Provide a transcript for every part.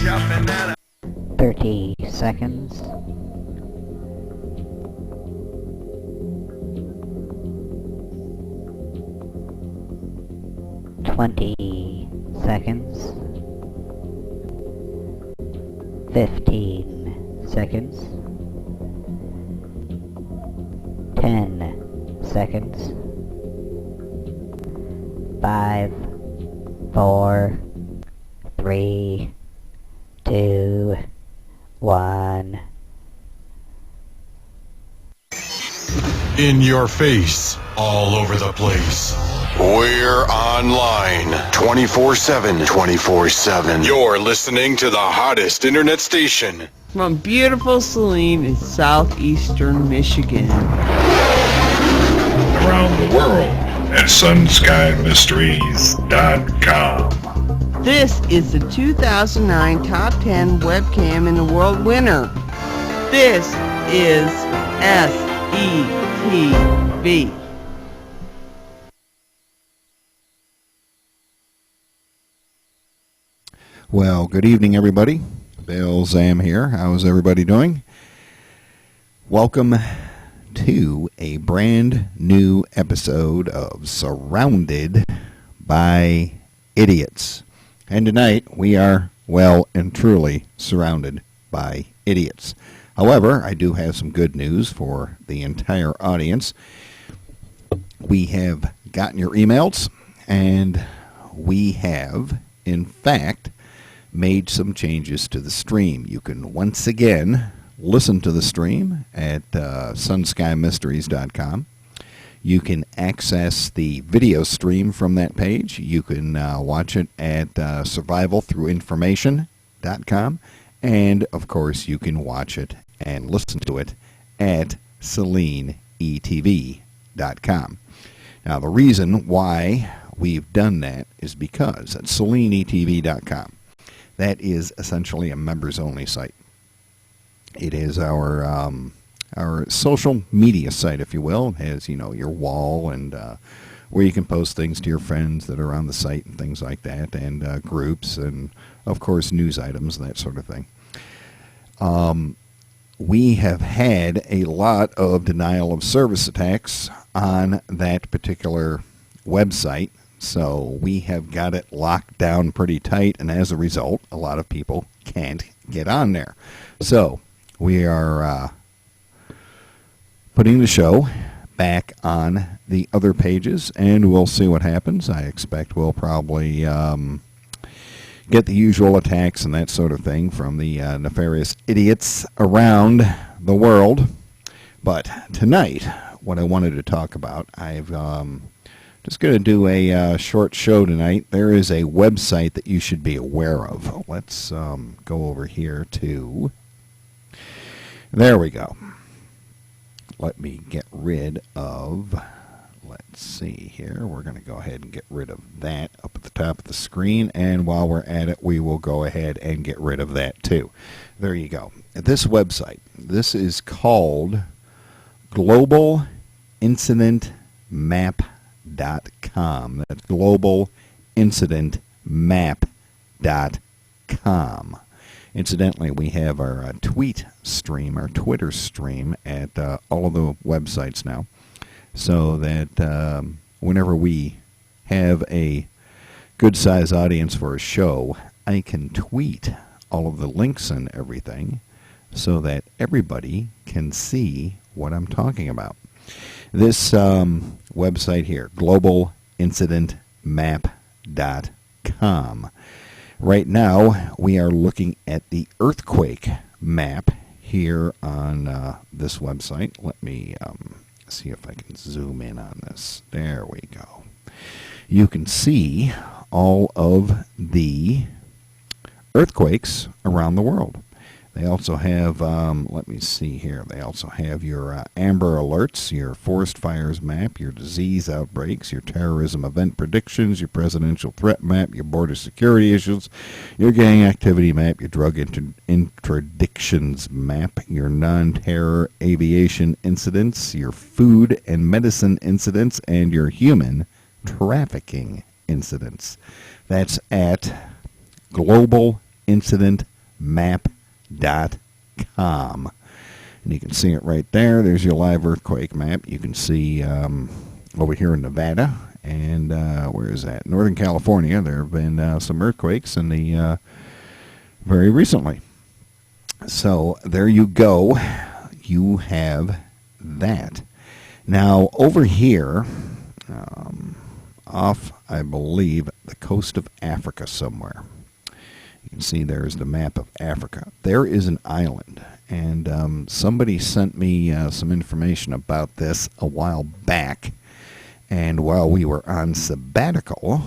30 seconds. 20 seconds. 15 seconds. 10 seconds. 5, 4, 3, 2, 1. In your face, all over the place. We're online 24/7. 24/7. You're listening to the hottest internet station. From beautiful Saline in southeastern Michigan. Around the world at sunskymysteries.com. This is the 2009 Top 10 Webcam in the World winner. This is SETV. Well, good evening, everybody. Bill Zam here. How's everybody doing? Welcome to a brand new episode of Surrounded by Idiots. And tonight we are well and truly surrounded by idiots. However, I do have some good news for the entire audience. We have gotten your emails, and we have, in fact, made some changes to the stream. You can once again listen to the stream at sunskymysteries.com. You can access the video stream from that page. You can watch it at survivalthroughinformation.com. And, of course, you can watch it and listen to it at SalineETV.com. Now, the reason why we've done that is because at SalineETV.com, that is essentially a members-only site. It is our social media site, if you will. It has, your wall and where you can post things to your friends that are on the site and things like that, and groups and, of course, news items, that sort of thing. We have had a lot of denial of service attacks on that particular website. So we have got it locked down pretty tight, and as a result, a lot of people can't get on there. So we are putting the show back on the other pages, and we'll see what happens. I expect we'll probably get the usual attacks and that sort of thing from the nefarious idiots around the world. But tonight, what I wanted to talk about, I've just going to do a short show tonight. There is a website that you should be aware of. Let's go over here to... There we go. Let me get rid of... Let's see here. We're going to go ahead and get rid of that up at the top of the screen. And while we're at it, we will go ahead and get rid of that too. There you go. This website, this is called Global Incident Map.com. That's globalincidentmap.com. Incidentally, we have our tweet stream, our Twitter stream at all of the websites now, so that whenever we have a good-sized audience for a show, I can tweet all of the links and everything so that everybody can see what I'm talking about. This website here, globalincidentmap.com. Right now, we are looking at the earthquake map here on this website. Let me see if I can zoom in on this. There we go. You can see all of the earthquakes around the world. They also have, let me see here, they also have your Amber Alerts, your forest fires map, your disease outbreaks, your terrorism event predictions, your presidential threat map, your border security issues, your gang activity map, your drug interdictions map, your non-terror aviation incidents, your food and medicine incidents, and your human trafficking incidents. That's at Global Incident earthquakemap.com. And you can see it right there. There's your live earthquake map. You can see over here in Nevada and where is that? Northern California. There have been some earthquakes in the very recently. So there you go. You have that. Now over here, off, I believe, the coast of Africa somewhere. You can see there's the map of Africa. There is an island, and somebody sent me some information about this a while back. And while we were on sabbatical,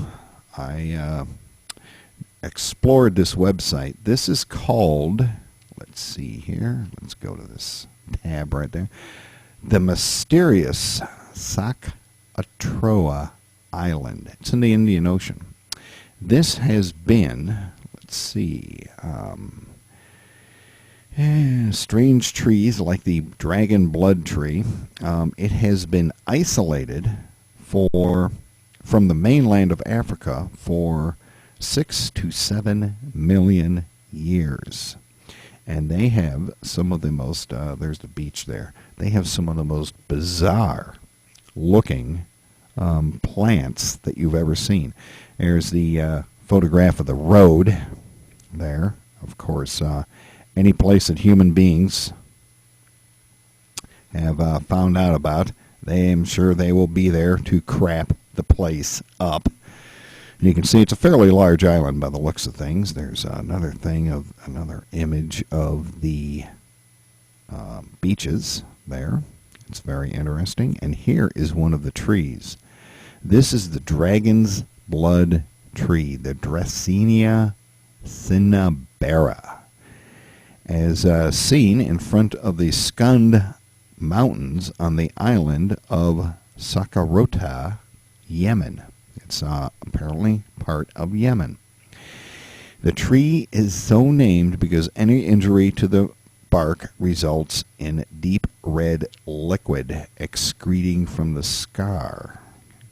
I explored this website. This is called, let's see here, let's go to this tab right there, the mysterious Socotra Island. It's in the Indian Ocean. This has been, let's see, strange trees like the dragon blood tree. It has been isolated from the mainland of Africa for 6 to 7 million years. And they have some of the most, there's the beach there, they have some of the most bizarre looking plants that you've ever seen. There's the photograph of the road there. Of course, any place that human beings have found out about, they am sure they will be there to crap the place up. And you can see it's a fairly large island by the looks of things. There's another image of the beaches there. It's very interesting. And here is one of the trees. This is the dragon's blood tree, the Dracaena cinnabera, as seen in front of the Skund Mountains on the island of Socotra, Yemen. It's apparently part of Yemen. The tree is so named because any injury to the bark results in deep red liquid excreting from the scar,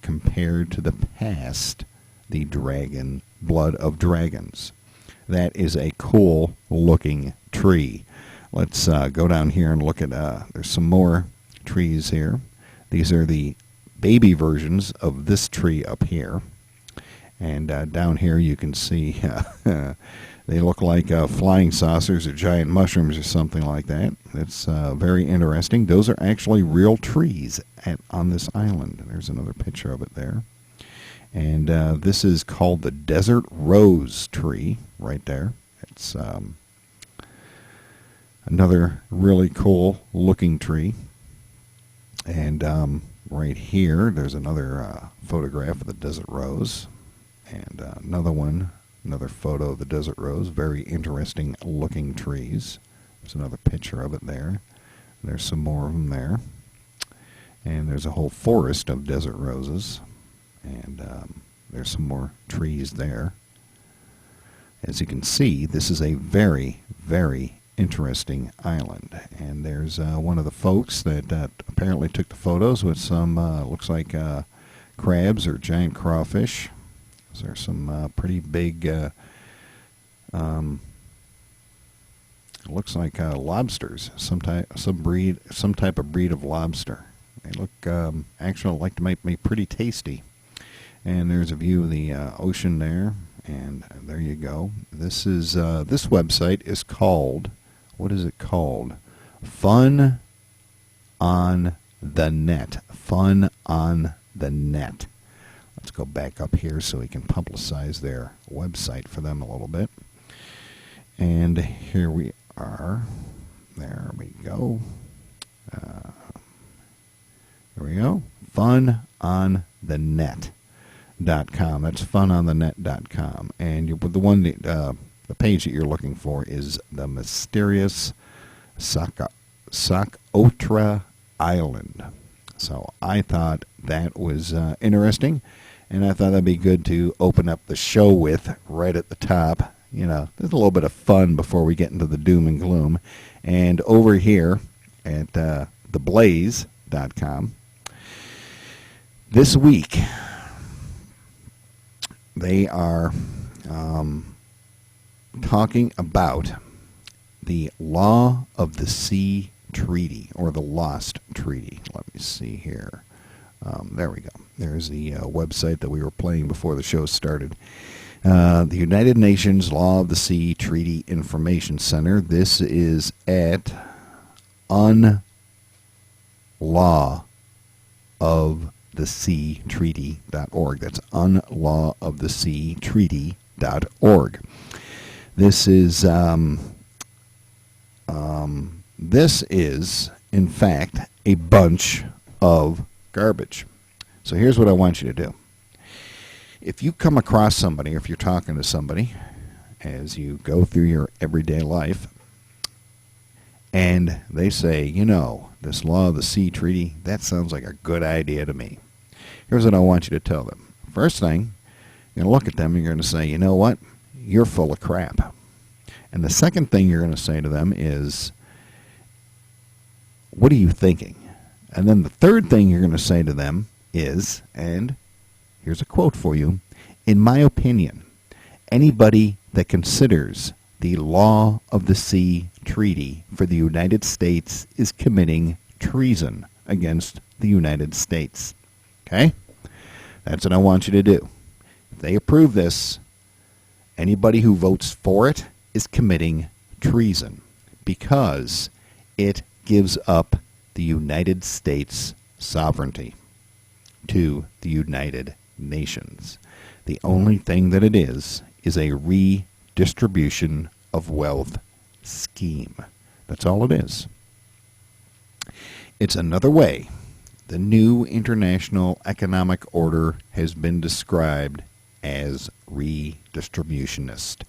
compared to the past, the dragon blood of dragons. That is a cool looking tree. Let's go down here and look at, there's some more trees here. These are the baby versions of this tree up here. And down here you can see they look like flying saucers or giant mushrooms or something like that. It's very interesting. Those are actually real trees on this island. There's another picture of it there. And this is called the desert rose tree right there. It's another really cool looking tree. And right here, there's another photograph of the desert rose. And another photo of the desert rose. Very interesting looking trees. There's another picture of it there. There's some more of them there. And there's a whole forest of desert roses. And there's some more trees there. As you can see, this is a very, very interesting island. And there's one of the folks that apparently took the photos with some, looks like crabs or giant crawfish. There's some pretty big, looks like lobsters, some type of breed of lobster. They look actually like they might be pretty tasty. And there's a view of the ocean there, and there you go. This is this website is called, what is it called? Fun on the Net. Fun on the Net. Let's go back up here so we can publicize their website for them a little bit. And here we are. There we go. Here we go. FunOnTheNet.com. That's FunOnTheNet.com. And the page that you're looking for is the mysterious Socotra Island. So I thought that was interesting, and I thought that'd be good to open up the show with right at the top. You know, there's a little bit of fun before we get into the doom and gloom. And over here at theblaze.com, this week they are talking about the Law of the Sea Treaty, or the Lost Treaty. Let me see here. There we go. There's the website that we were playing before the show started. The United Nations Law of the Sea Treaty Information Center. This is at unlawoftheseatreaty.org. That's unlawoftheseatreaty.org. This is, in fact, a bunch of garbage. So here's what I want you to do. If you come across somebody, or if you're talking to somebody as you go through your everyday life, and they say, you know, this Law of the Sea Treaty, that sounds like a good idea to me. Here's what I want you to tell them. First thing, you're going to look at them and you're going to say, you know what? You're full of crap. And the second thing you're going to say to them is, what are you thinking? And then the third thing you're going to say to them is, and here's a quote for you, in my opinion, anybody that considers the Law of the Sea Treaty for the United States is committing treason against the United States. Okay? That's what I want you to do. If they approve this, anybody who votes for it is committing treason because it gives up the United States sovereignty to the United Nations. The only thing that it is a redistribution of wealth scheme. That's all it is. It's another way. The new international economic order has been described as redistributionist.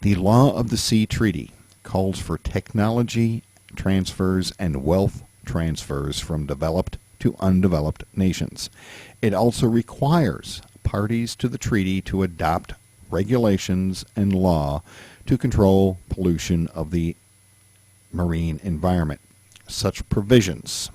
The Law of the Sea Treaty calls for technology transfers and wealth transfers from developed to undeveloped nations. It also requires parties to the treaty to adopt regulations and law to control pollution of the marine environment. Such provisions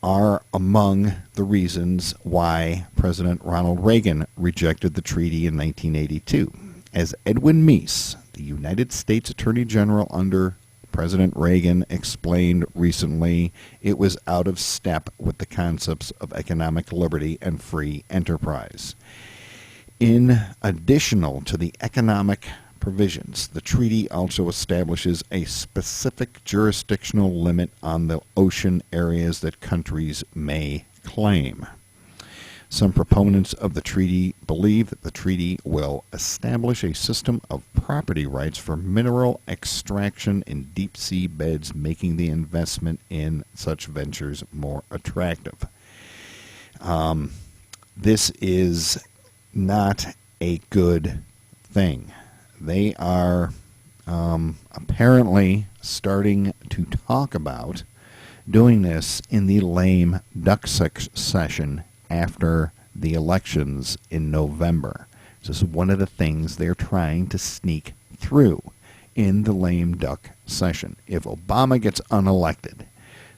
are among the reasons why President Ronald Reagan rejected the treaty in 1982. As Edwin Meese, the United States Attorney General under President Reagan, explained recently, it was out of step with the concepts of economic liberty and free enterprise. In addition to the economic provisions, the treaty also establishes a specific jurisdictional limit on the ocean areas that countries may claim. Some proponents of the treaty believe that the treaty will establish a system of property rights for mineral extraction in deep sea beds, making the investment in such ventures more attractive. This is not a good thing. They are apparently starting to talk about doing this in the lame duck session after the elections in November. This is one of the things they're trying to sneak through in the lame duck session. If Obama gets unelected,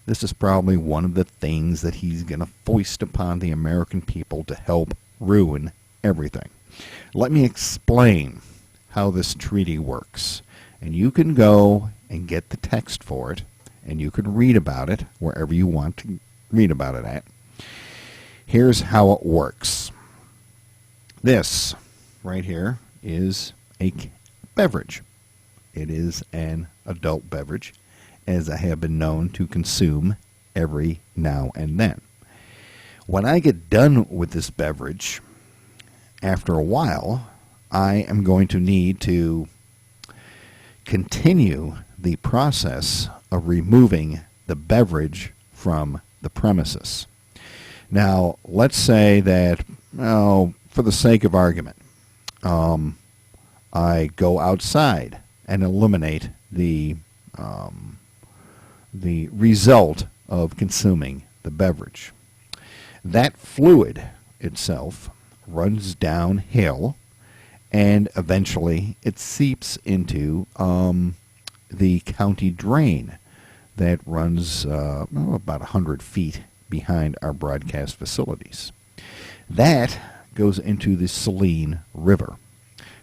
this is probably one of the things that he's going to foist upon the American people to help ruin everything. Let me explain how this treaty works. And you can go and get the text for it, and you can read about it wherever you want to read about it at. Here's how it works. This right here is a beverage. It is an adult beverage, as I have been known to consume every now and then. When I get done with this beverage, after a while, I am going to need to continue the process of removing the beverage from the premises. Now, let's say that, for the sake of argument, I go outside and eliminate the result of consuming the beverage. That fluid itself runs downhill, and eventually it seeps into the county drain that runs about 100 feet behind our broadcast facilities. That goes into the Saline River.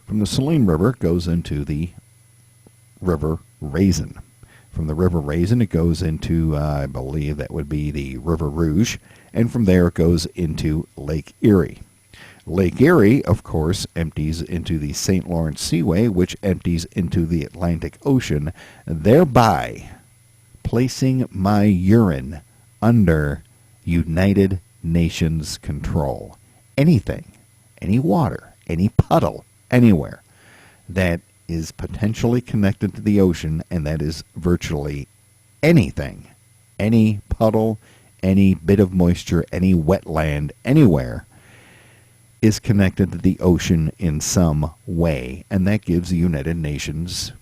From the Saline River, it goes into the River Raisin. From the River Raisin, it goes into, I believe that would be the River Rouge, and from there it goes into Lake Erie. Lake Erie, of course, empties into the St. Lawrence Seaway, which empties into the Atlantic Ocean, thereby placing my urine under United Nations control. Anything, any water, any puddle, anywhere that is potentially connected to the ocean, and that is virtually anything, any puddle, any bit of moisture, any wetland, anywhere, is connected to the ocean in some way, and that gives the United Nations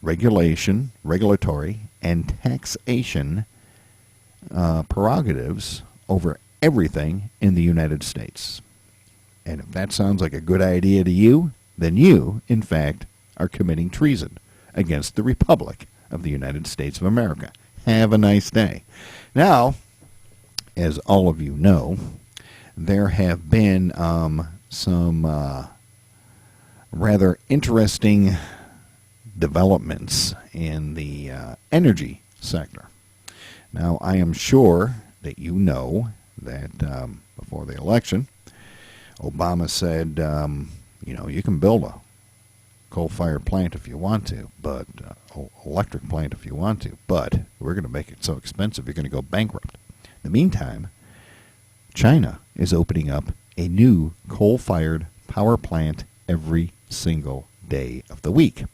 regulatory, and taxation prerogatives over everything in the United States. And if that sounds like a good idea to you, then you, in fact, are committing treason against the Republic of the United States of America. Have a nice day. Now, as all of you know, there have been some rather interesting developments in the energy sector. Now, I am sure that you know that before the election, Obama said, you can build a coal-fired plant if you want to, but electric plant if you want to, but we're going to make it so expensive you're going to go bankrupt. In the meantime, China is opening up a new coal-fired power plant every single day of the week.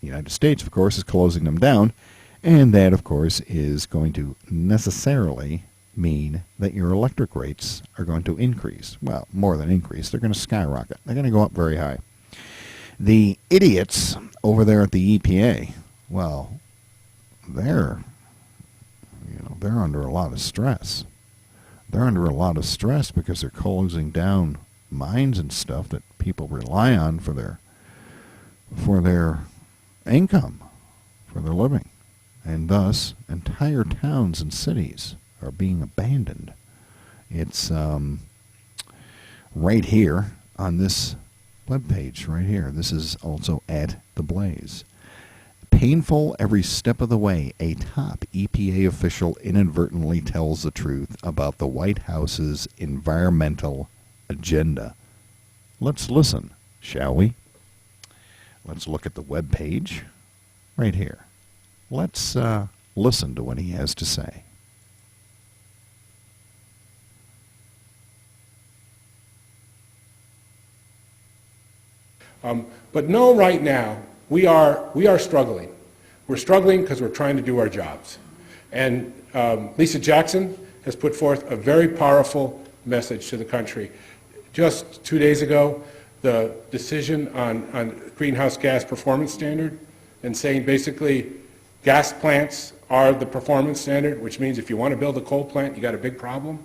The United States, of course, is closing them down, and that, of course, is going to necessarily mean that your electric rates are going to increase. Well, more than increase, they're going to skyrocket. They're going to go up very high. The idiots over there at the EPA, well, they're under a lot of stress. They're under a lot of stress because they're closing down mines and stuff that people rely on for their income, for their living. And thus, entire towns and cities are being abandoned. It's right here on this webpage, right here. This is also at The Blaze. Painful every step of the way, a top EPA official inadvertently tells the truth about the White House's environmental agenda. Let's listen, shall we? Let's look at the webpage right here. Let's listen to what he has to say. But no, right now, we are struggling. We're struggling because we're trying to do our jobs. And Lisa Jackson has put forth a very powerful message to the country. Just 2 days ago, the decision on greenhouse gas performance standard, and saying basically gas plants are the performance standard, which means if you want to build a coal plant, you got a big problem.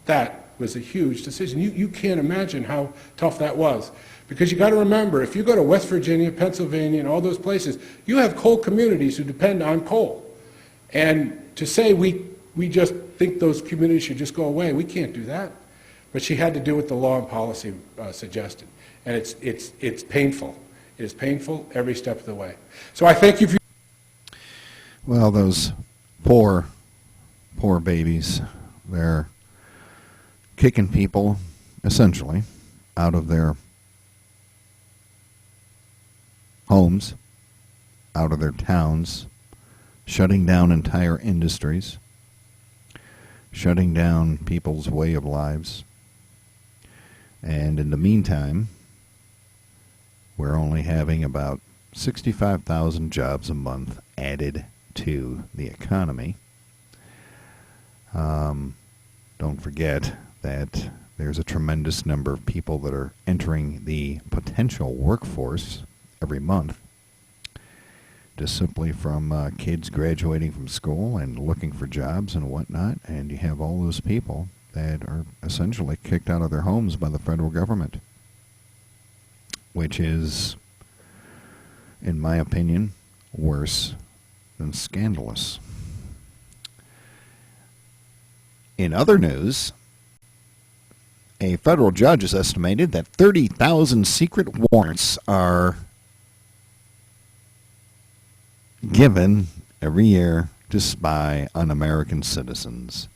That was a huge decision. You can't imagine how tough that was. Because you got to remember, if you go to West Virginia, Pennsylvania, and all those places, you have coal communities who depend on coal. And to say we just think those communities should just go away, we can't do that. But she had to do what the law and policy suggested. And it's painful. It is painful every step of the way. So I thank you for... Well, those poor babies, they're kicking people, essentially, out of their homes, out of their towns, shutting down entire industries, shutting down people's way of lives. And in the meantime, we're only having about 65,000 jobs a month added to the economy. Don't forget that there's a tremendous number of people that are entering the potential workforce every month, just simply from kids graduating from school and looking for jobs and whatnot. And you have all those people that are essentially kicked out of their homes by the federal government, which is, in my opinion, worse than scandalous. In other news, a federal judge has estimated that 30,000 secret warrants are given every year to spy on American citizens.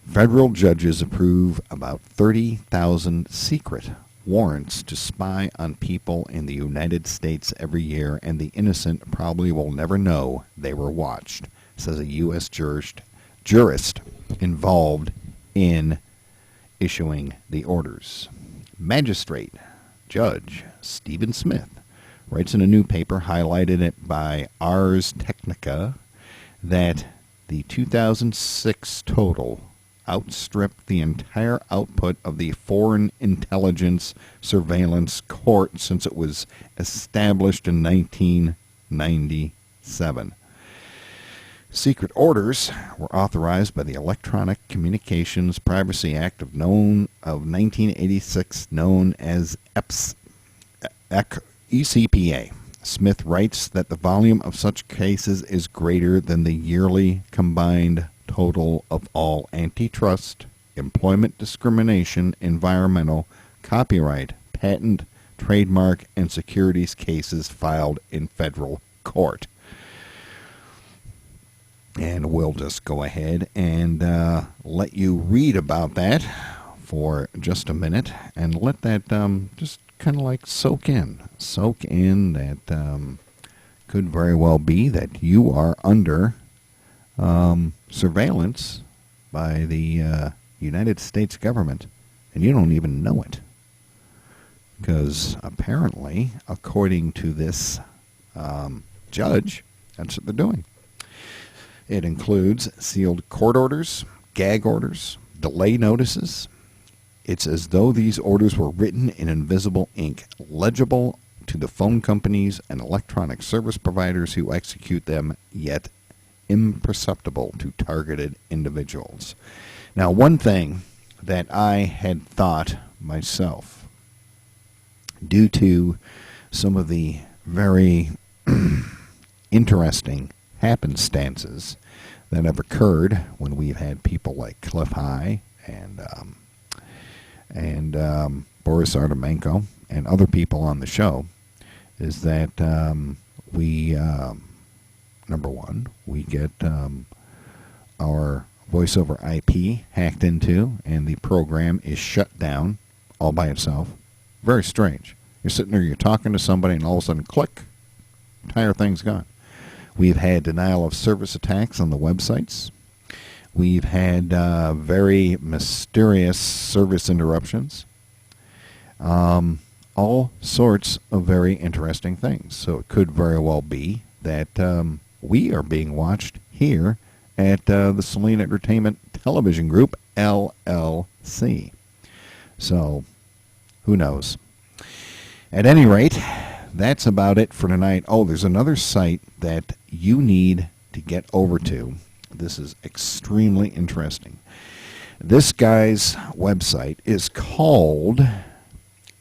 Federal judges approve about 30,000 secret warrants to spy on people in the United States every year, and the innocent probably will never know they were watched, says a U.S. jurist involved in issuing the orders. Magistrate Judge Stephen Smith writes in a new paper, highlighted it by Ars Technica, that the 2006 total outstripped the entire output of the Foreign Intelligence Surveillance Court since it was established in 1997. Secret orders were authorized by the Electronic Communications Privacy Act of 1986, known as ECPA. Smith writes that the volume of such cases is greater than the yearly combined total of all antitrust, employment discrimination, environmental, copyright, patent, trademark, and securities cases filed in federal court. And we'll just go ahead and let you read about that for just a minute and let that just kind of like soak in. Soak in that could very well be that you are under surveillance by the United States government and you don't even know it. Because apparently, according to this judge, that's what they're doing. It includes sealed court orders, gag orders, delay notices. It's as though these orders were written in invisible ink, legible to the phone companies and electronic service providers who execute them, yet imperceptible to targeted individuals. Now, one thing that I had thought myself, due to some of the very interesting happenstances that have occurred when we've had people like Cliff High and Boris Artemenko and other people on the show, is that we, number one, we get our voice over IP hacked into, and the program is shut down all by itself. Very strange. You're sitting there, you're talking to somebody, and all of a sudden, click, entire thing's gone. We've had denial of service attacks on the websites. We've had very mysterious service interruptions. All sorts of very interesting things. So it could very well be that we are being watched here at the Saline Entertainment Television Group, LLC. So, who knows? At any rate, that's about it for tonight. Oh, there's another site that you need to get over to. This is extremely interesting. This guy's website is called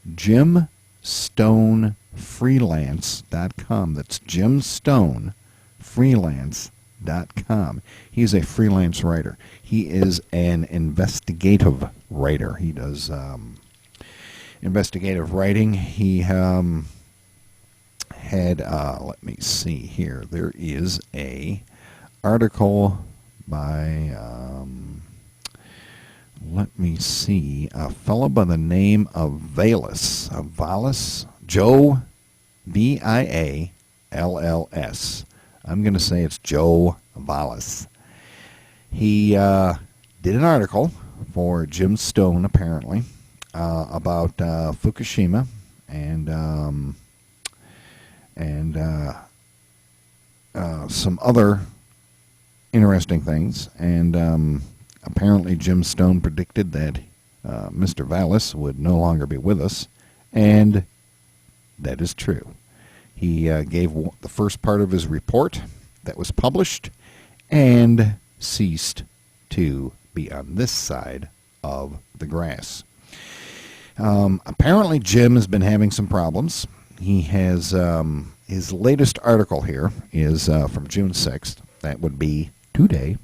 JimStoneFreelance.com. That's JimStoneFreelance.com. He's a freelance writer. He is an investigative writer. He does investigative writing. He had, let me see here. There is a article by, let me see, a fellow by the name of Vallis, Joe, V-I-A-L-L-S. I'm going to say it's Joe Vallis. He did an article for Jim Stone, apparently, about Fukushima and some other interesting things. And apparently Jim Stone predicted that Mr. Vallis would no longer be with us, and that is true. He gave the first part of his report that was published and ceased to be on this side of the grass. Apparently Jim has been having some problems. He has, his latest article here is from June 6th. That would be today.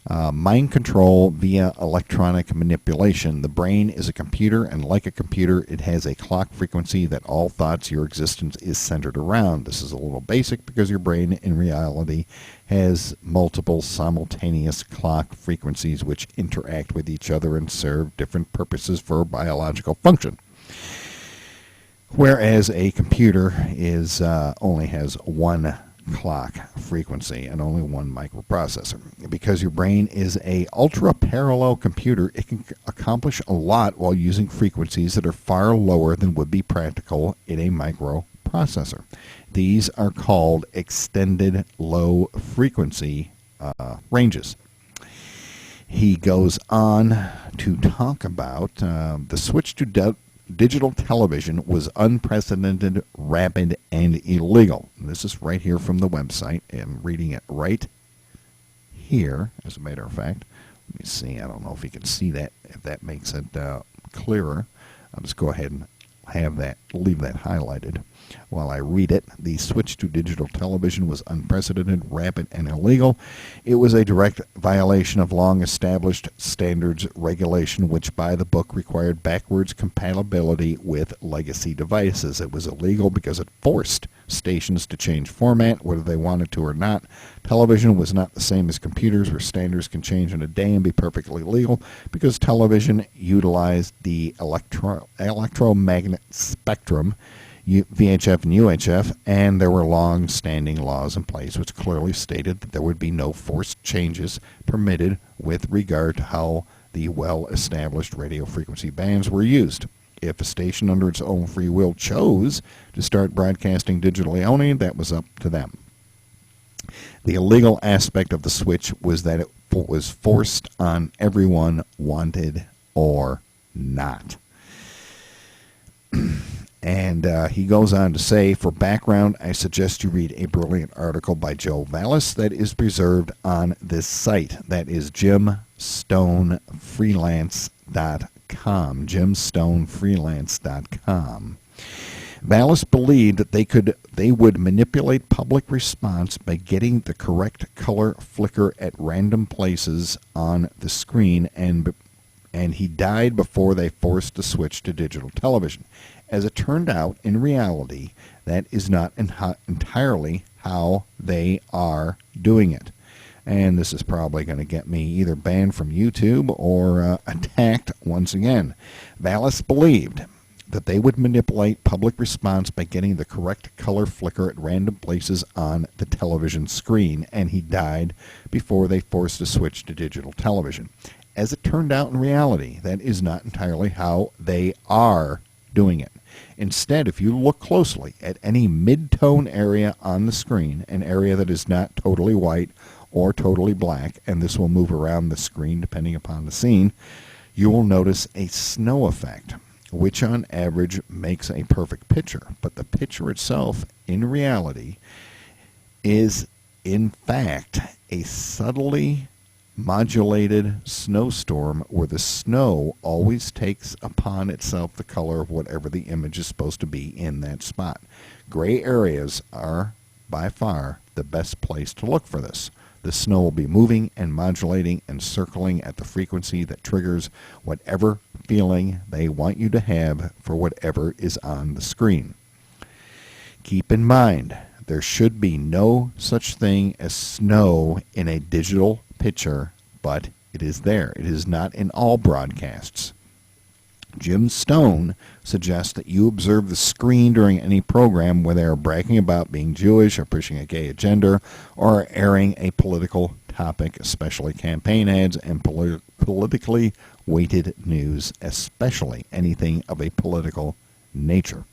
Mind control via electronic manipulation. The brain is a computer, and like a computer, it has a clock frequency that all thoughts your existence is centered around. This is a little basic because your brain, in reality, has multiple simultaneous clock frequencies which interact with each other and serve different purposes for biological function. Whereas a computer is only has one clock frequency and only one microprocessor. Because your brain is a ultra parallel computer, it can accomplish a lot while using frequencies that are far lower than would be practical in a microprocessor. These are called extended low frequency ranges. He goes on to talk about the switch to digital television was unprecedented, rapid, and illegal. And this is right here from the website. I'm reading it right here, as a matter of fact. Let me see. I don't know if you can see that, if that makes it clearer. I'll just go ahead and leave that highlighted while I read it. The switch to digital television was unprecedented, rapid, and illegal. It was a direct violation of long-established standards regulation, which by the book required backwards compatibility with legacy devices. It was illegal because it forced stations to change format, whether they wanted to or not. Television was not the same as computers, where standards can change in a day and be perfectly legal, because television utilized the electromagnetic spectrum, VHF and UHF, and there were long-standing laws in place which clearly stated that there would be no forced changes permitted with regard to how the well-established radio frequency bands were used. If a station under its own free will chose to start broadcasting digitally only, that was up to them. The illegal aspect of the switch was that it was forced on everyone, wanted or not. And he goes on to say, for background, I suggest you read a brilliant article by Joe Vallis that is preserved on this site. That is JimStoneFreelance.com. JimStoneFreelance.com. Vallis believed that they would manipulate public response by getting the correct color flicker at random places on the screen, and he died before they forced the switch to digital television. As it turned out, in reality, that is not entirely how they are doing it. And this is probably going to get me either banned from YouTube or attacked once again. Vallis believed that they would manipulate public response by getting the correct color flicker at random places on the television screen, and he died before they forced a switch to digital television. As it turned out in reality, that is not entirely how they are doing it. Instead, if you look closely at any mid-tone area on the screen, an area that is not totally white or totally black, and this will move around the screen depending upon the scene, you will notice a snow effect, which on average makes a perfect picture. But the picture itself, in reality, is in fact a subtly modulated snowstorm where the snow always takes upon itself the color of whatever the image is supposed to be in that spot. Gray areas are by far the best place to look for this. The snow will be moving and modulating and circling at the frequency that triggers whatever feeling they want you to have for whatever is on the screen. Keep in mind, there should be no such thing as snow in a digital picture, but it is there. It is not in all broadcasts. Jim Stone suggests that you observe the screen during any program where they are bragging about being Jewish or pushing a gay agenda or airing a political topic, especially campaign ads and politically weighted news, especially anything of a political nature.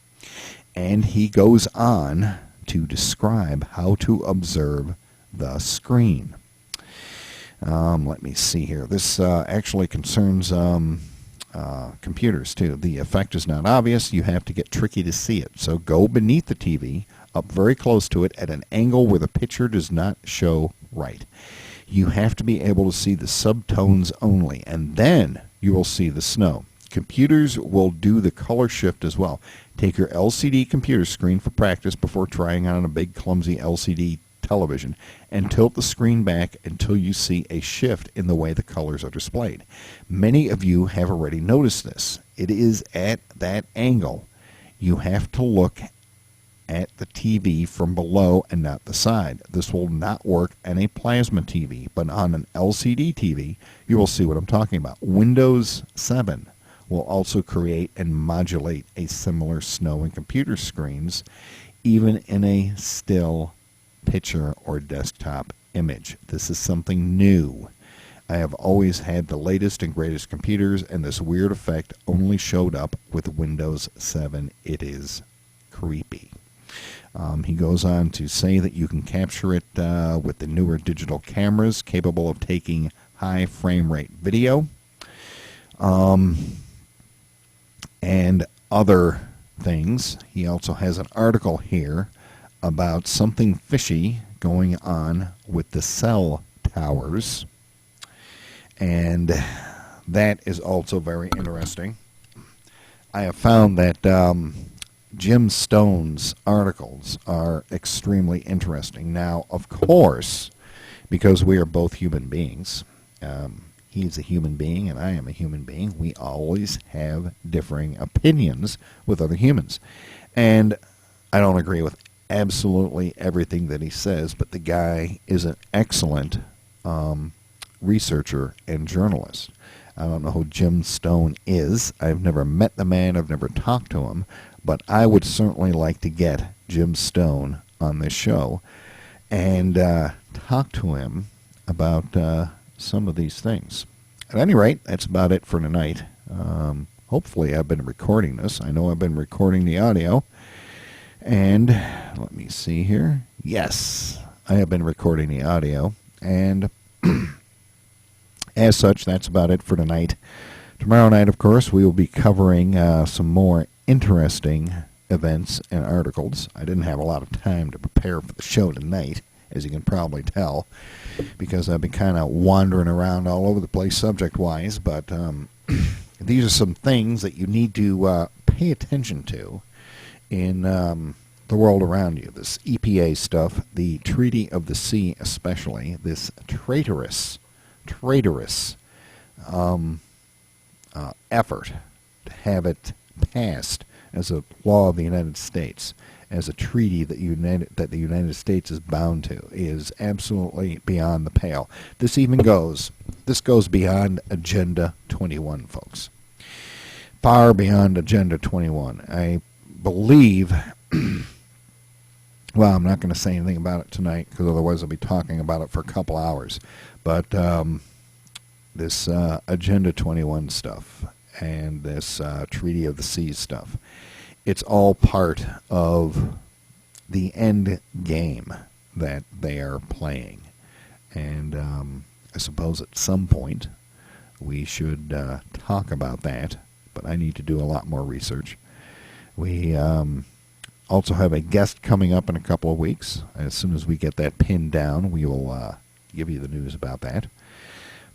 And he goes on to describe how to observe the screen. Let me see here. This actually concerns computers, too. The effect is not obvious. You have to get tricky to see it. So go beneath the TV, up very close to it, at an angle where the picture does not show right. You have to be able to see the subtones only, and then you will see the snow. Computers will do the color shift as well. Take your LCD computer screen for practice before trying on a big, clumsy LCD television and tilt the screen back until you see a shift in the way the colors are displayed. Many of you have already noticed this. It is at that angle. You have to look at the TV from below and not the side. This will not work on a plasma TV, but on an LCD TV, you will see what I'm talking about. Windows 7 will also create and modulate a similar snow and computer screens, even in a still picture or desktop image. This is something new. I have always had the latest and greatest computers, and this weird effect only showed up with Windows 7. It is creepy. He goes on to say that you can capture it with the newer digital cameras capable of taking high frame rate video and other things. He also has an article here about something fishy going on with the cell towers, and that is also very interesting. I have found that Jim Stone's articles are extremely interesting. Now, of course, because we are both human beings, he's a human being and I am a human being, we always have differing opinions with other humans. And I don't agree with absolutely everything that he says, but the guy is an excellent researcher and journalist. I don't know who Jim Stone is. I've never met the man. I've never talked to him. But I would certainly like to get Jim Stone on this show and talk to him about some of these things. At any rate, that's about it for tonight. Hopefully I've been recording this. I know I've been recording the audio. And let me see here. Yes, I have been recording the audio. And as such, that's about it for tonight. Tomorrow night, of course, we will be covering some more interesting events and articles. I didn't have a lot of time to prepare for the show tonight, as you can probably tell, because I've been kind of wandering around all over the place subject-wise, but these are some things that you need to pay attention to in the world around you. This EPA stuff, the Treaty of the Sea especially, this traitorous effort to have it passed as a law of the United States, as a treaty that the United States is bound to, is absolutely beyond the pale. This goes beyond Agenda 21, folks. Far beyond Agenda 21. I believe, well, I'm not going to say anything about it tonight, because otherwise I'll be talking about it for a couple hours. But this Agenda 21 stuff and this Treaty of the Seas stuff, it's all part of the end game that they are playing. And I suppose at some point we should talk about that, but I need to do a lot more research. We also have a guest coming up in a couple of weeks. As soon as we get that pinned down, we will give you the news about that.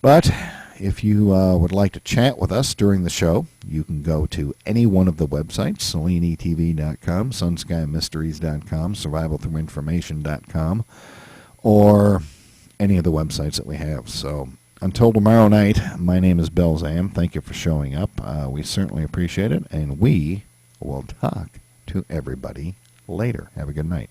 But if you would like to chat with us during the show, you can go to any one of the websites, SeleniTV.com, SunSkyMysteries.com, SurvivalThroughInformation.com, or any of the websites that we have. So until tomorrow night, my name is Bill Zam. Thank you for showing up. We certainly appreciate it, and we will talk to everybody later. Have a good night.